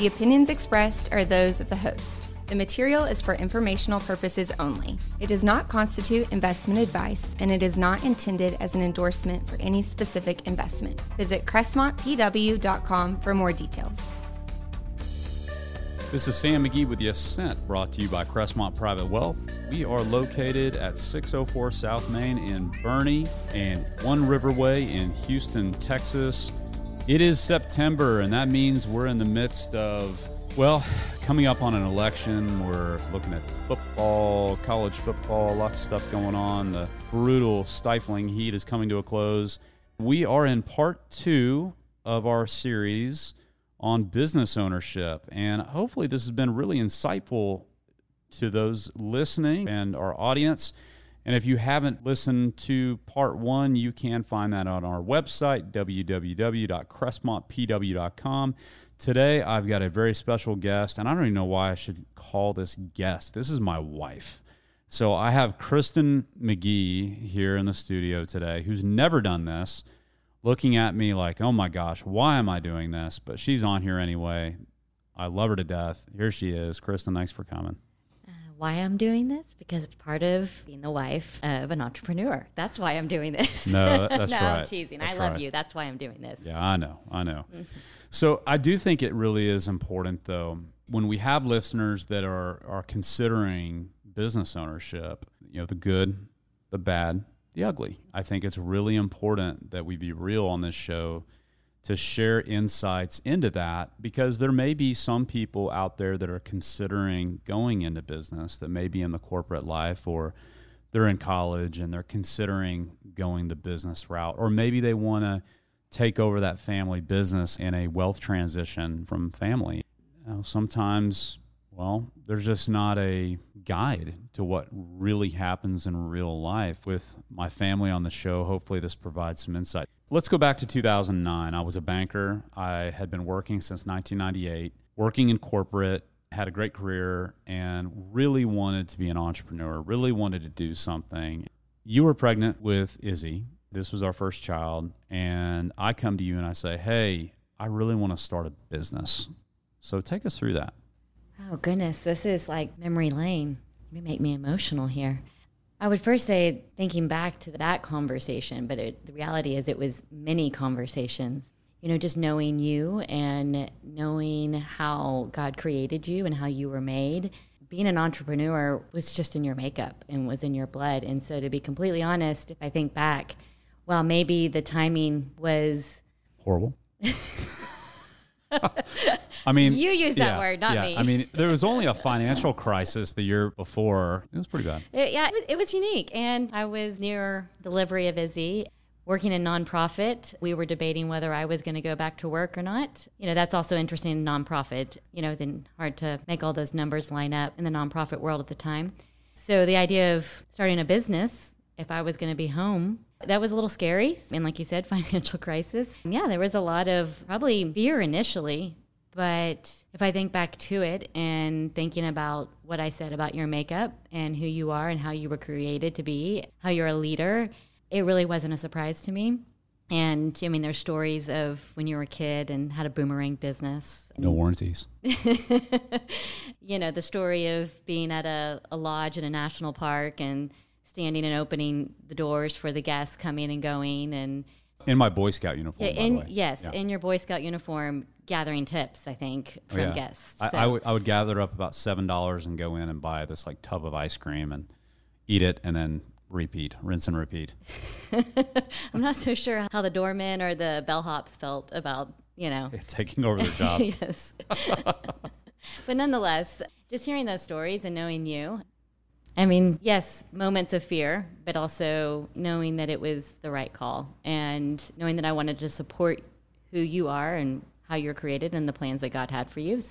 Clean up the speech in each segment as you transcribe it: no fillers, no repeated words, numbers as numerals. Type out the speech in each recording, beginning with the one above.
The opinions expressed are those of the host. The material is for informational purposes only. It does not constitute investment advice, and it is not intended as an endorsement for any specific investment. Visit crestmontpw.com for more details. This is Sam McGee with the Ascent, brought to you by Crestmont Private Wealth. We are located at 604 South Main in Boerne and One Riverway in Houston, Texas. It is September, and that means we're in the midst of, well, coming up on an election. We're looking at football, college football, lots of stuff going on. The brutal, stifling heat is coming to a close. We are in part 2 of our series on business ownership, and hopefully this has been really insightful to those listening and our audience. And if you haven't listened to part 1, you can find that on our website, www.crestmontpw.com. Today, I've got a very special guest, and I don't even know why I should call this guest. This is my wife. So I have Kristen McGee here in the studio today, who's never done this, looking at me like, oh my gosh, why am I doing this? But she's on here anyway. I love her to death. Here she is. Kristen, thanks for coming. Why I'm doing this? Because it's part of being the wife of an entrepreneur. That's why I'm doing this. No, that's no, right. I'm teasing. That's I love right. you. That's why I'm doing this. Yeah, I know. So I do think it really is important, though, when we have listeners that are considering business ownership, you know, the good, the bad, the ugly. I think it's really important that we be real on this show to share insights into that, because there may be some people out there that are considering going into business that may be in the corporate life, or they're in college and they're considering going the business route, or maybe they want to take over that family business in a wealth transition from family. You know, sometimes, well, there's just not a guide to what really happens in real life. With my family on the show, hopefully this provides some insight. Let's go back to 2009. I was a banker. I had been working since 1998, working in corporate, had a great career, and really wanted to be an entrepreneur, really wanted to do something. You were pregnant with Izzy. This was our first child. And I come to you and I say, hey, I really want to start a business. So take us through that. Oh, goodness. This is like memory lane. You make me emotional here. I would first say, thinking back to that conversation, but the reality is it was many conversations. You know, just knowing you and knowing how God created you and how you were made. Being an entrepreneur was just in your makeup and was in your blood. And so to be completely honest, if I think back, well, maybe the timing was horrible. I mean, you used that word, not me. I mean, there was only a financial crisis the year before. It was pretty bad. It was unique. And I was near delivery of Izzy, working in nonprofit. We were debating whether I was going to go back to work or not. You know, that's also interesting in nonprofit. You know, then hard to make all those numbers line up in the nonprofit world at the time. So the idea of starting a business, if I was going to be home, that was a little scary. And like you said, financial crisis. Yeah, there was a lot of probably fear initially. But if I think back to it and thinking about what I said about your makeup and who you are and how you were created to be, how you're a leader, it really wasn't a surprise to me. And I mean, there's stories of when you were a kid and had a boomerang business. No warranties. You know, the story of being at a lodge in a national park and standing and opening the doors for the guests coming and going. And in my Boy Scout uniform, by the way. Yes, yeah. In your Boy Scout uniform, gathering tips, I think, from guests. So. I would gather up about $7 and go in and buy this like tub of ice cream and eat it and then repeat, rinse and repeat. I'm not so sure how the doorman or the bellhops felt about, you know. Taking over the job. Yes. But nonetheless, just hearing those stories and knowing you, I mean, yes, moments of fear, but also knowing that it was the right call and knowing that I wanted to support who you are and how you're created and the plans that God had for you.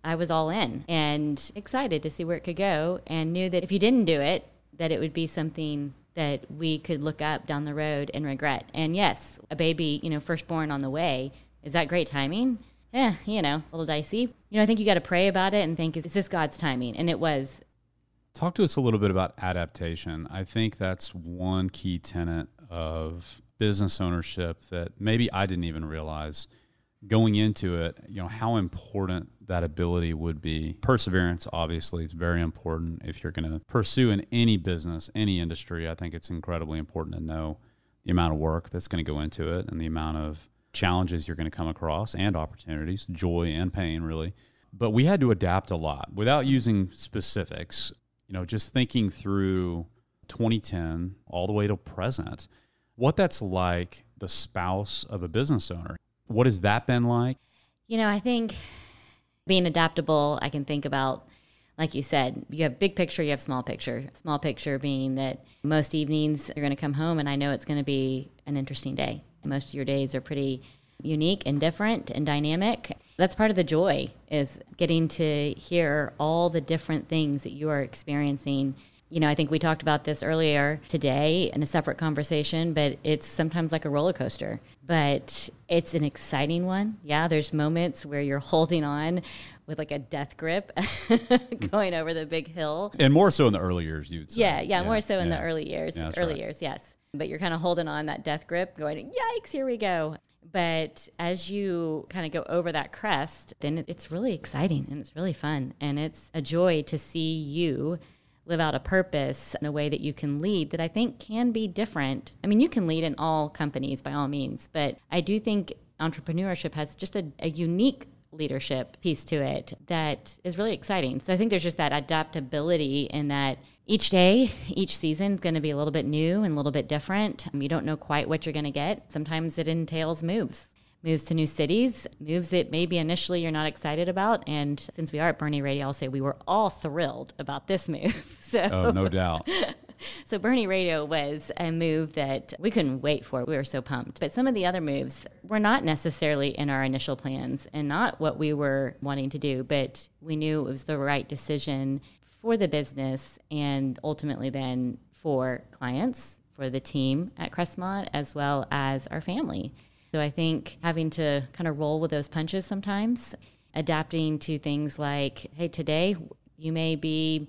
I was all in and excited to see where it could go, and knew that if you didn't do it, that it would be something that we could look up down the road and regret. And yes, a baby, you know, firstborn on the way, is that great timing? You know, a little dicey. You know, I think you got to pray about it and think, is this God's timing? And it was. Talk to us a little bit about adaptation. I think that's one key tenet of business ownership that maybe I didn't even realize. going into it, how important that ability would be. Perseverance, obviously, is very important if you're going to pursue in any business, any industry. I think it's incredibly important to know the amount of work that's going to go into it and the amount of challenges you're going to come across and opportunities, joy and pain, really. But we had to adapt a lot without using specifics, just thinking through 2010 all the way to present, what that's like the spouse of a business owner. What has that been like? I think being adaptable, I can think about, like you said, you have big picture, you have small picture. Small picture being that most evenings you're going to come home and I know it's going to be an interesting day. Most of your days are pretty unique and different and dynamic. That's part of the joy, is getting to hear all the different things that you are experiencing. I think we talked about this earlier today in a separate conversation, but it's sometimes like a roller coaster, but it's an exciting one. Yeah, there's moments where you're holding on with like a death grip going over the big hill. And more so in the early years, you'd say. Yeah, more so in the early years. Yeah, years, yes. But you're kind of holding on that death grip going, yikes, here we go. But as you kind of go over that crest, then it's really exciting and it's really fun. And it's a joy to see you live out a purpose in a way that you can lead that I think can be different. I mean, you can lead in all companies by all means, but I do think entrepreneurship has just a unique leadership piece to it that is really exciting. So I think there's just that adaptability in that each day, each season is going to be a little bit new and a little bit different. You don't know quite what you're going to get. Sometimes it entails moves to new cities, moves that maybe initially you're not excited about. And since we are at Boerne Radio, I'll say we were all thrilled about this move. Oh, no doubt. So Boerne Radio was a move that we couldn't wait for. We were so pumped. But some of the other moves were not necessarily in our initial plans and not what we were wanting to do, but we knew it was the right decision for the business and ultimately then for clients, for the team at Crestmont, as well as our family. So I think having to kind of roll with those punches sometimes, adapting to things like, hey, today you may be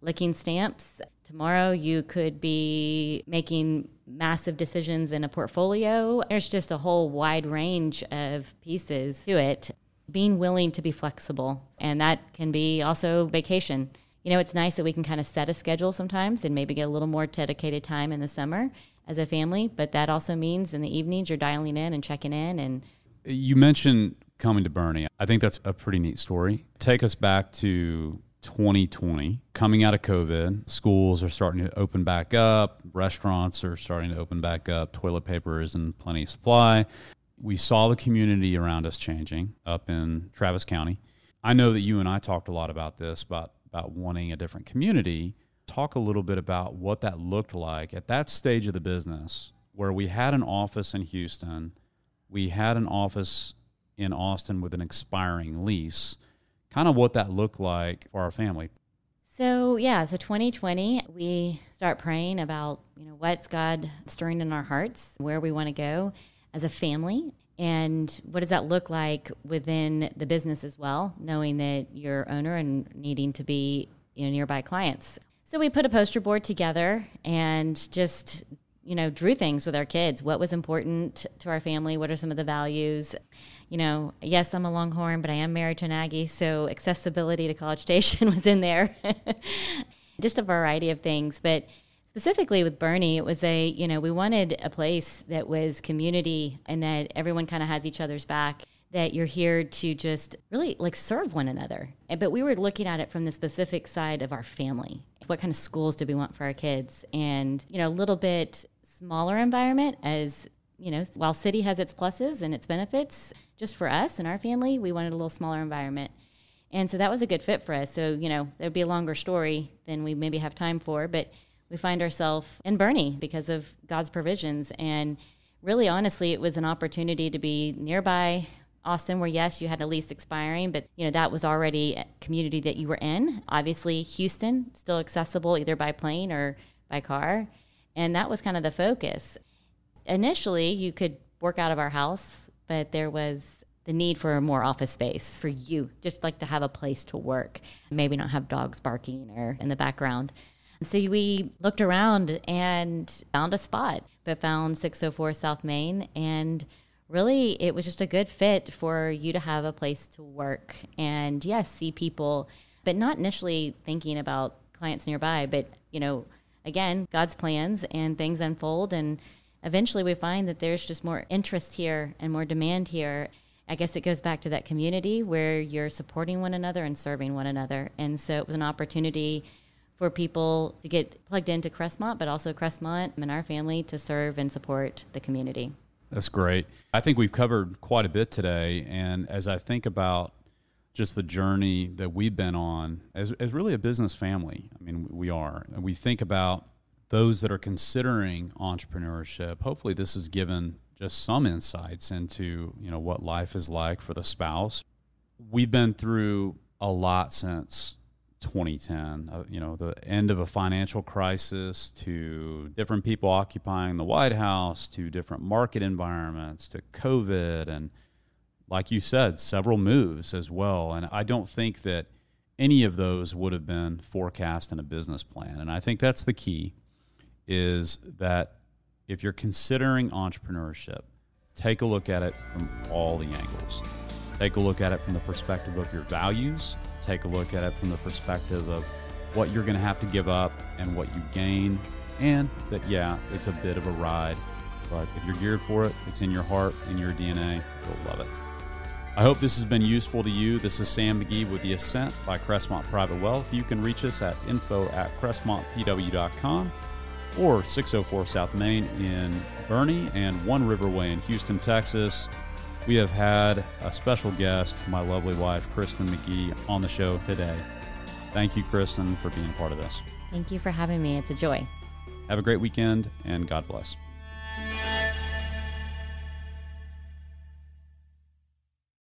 licking stamps. Tomorrow you could be making massive decisions in a portfolio. There's just a whole wide range of pieces to it. Being willing to be flexible, and that can be also vacation. It's nice that we can kind of set a schedule sometimes and maybe get a little more dedicated time in the summer as a family, but that also means in the evenings you're dialing in and checking in. And you mentioned coming to Boerne. I think that's a pretty neat story. Take us back to 2020, coming out of COVID. Schools are starting to open back up. Restaurants are starting to open back up. Toilet paper is in plenty of supply. We saw the community around us changing up in Travis County. I know that you and I talked a lot about this, about wanting a different community. Talk a little bit about what that looked like at that stage of the business where we had an office in Houston, we had an office in Austin with an expiring lease, kind of what that looked like for our family. So 2020, we start praying about, what's God stirring in our hearts, where we want to go as a family, and what does that look like within the business as well, knowing that you're owner and needing to be nearby clients. So we put a poster board together and just, drew things with our kids. What was important to our family? What are some of the values? Yes, I'm a Longhorn, but I am married to an Aggie, so accessibility to College Station was in there. Just a variety of things. But specifically with Boerne, it was we wanted a place that was community and that everyone kind of has each other's back, that you're here to just really serve one another. But we were looking at it from the specific side of our family. What kind of schools do we want for our kids? And, a little bit smaller environment as, while city has its pluses and its benefits, just for us and our family, we wanted a little smaller environment. And so that was a good fit for us. So, there'd be a longer story than we maybe have time for, but we find ourselves in Boerne because of God's provisions. And really, honestly, it was an opportunity to be nearby Austin, where yes, you had a lease expiring, but that was already a community that you were in. Obviously, Houston, still accessible either by plane or by car. And that was kind of the focus. Initially, you could work out of our house, but there was the need for more office space for you, just to have a place to work, maybe not have dogs barking or in the background. So we looked around and found a spot, but found 604 South Main and really it was just a good fit for you to have a place to work and yes, see people, but not initially thinking about clients nearby, but again, God's plans and things unfold, and eventually we find that there's just more interest here and more demand here. I guess it goes back to that community where you're supporting one another and serving one another. And so it was an opportunity for people to get plugged into Crestmont, but also Crestmont and our family to serve and support the community. That's great. I think we've covered quite a bit today. And as I think about just the journey that we've been on as really a business family, I mean, we are. And we think about those that are considering entrepreneurship. Hopefully this has given just some insights into, what life is like for the spouse. We've been through a lot since 2010, the end of a financial crisis, to different people occupying the White House, to different market environments, to COVID, and like you said, several moves as well. And I don't think that any of those would have been forecast in a business plan. And I think that's the key, is that if you're considering entrepreneurship, take a look at it from all the angles. Take a look at it from the perspective of your values. Take a look at it from the perspective of what you're going to have to give up and what you gain. And that, it's a bit of a ride, but if you're geared for it, it's in your heart, in your DNA, you'll love it. I hope this has been useful to you. This is Sam McGee with the Ascent by Crestmont Private Wealth. You can reach us at info@crestmontpw.com or 604 South Main in Boerne and One Riverway in Houston, Texas. We have had a special guest, my lovely wife, Kristen McGee, on the show today. Thank you, Kristen, for being part of this. Thank you for having me. It's a joy. Have a great weekend, and God bless.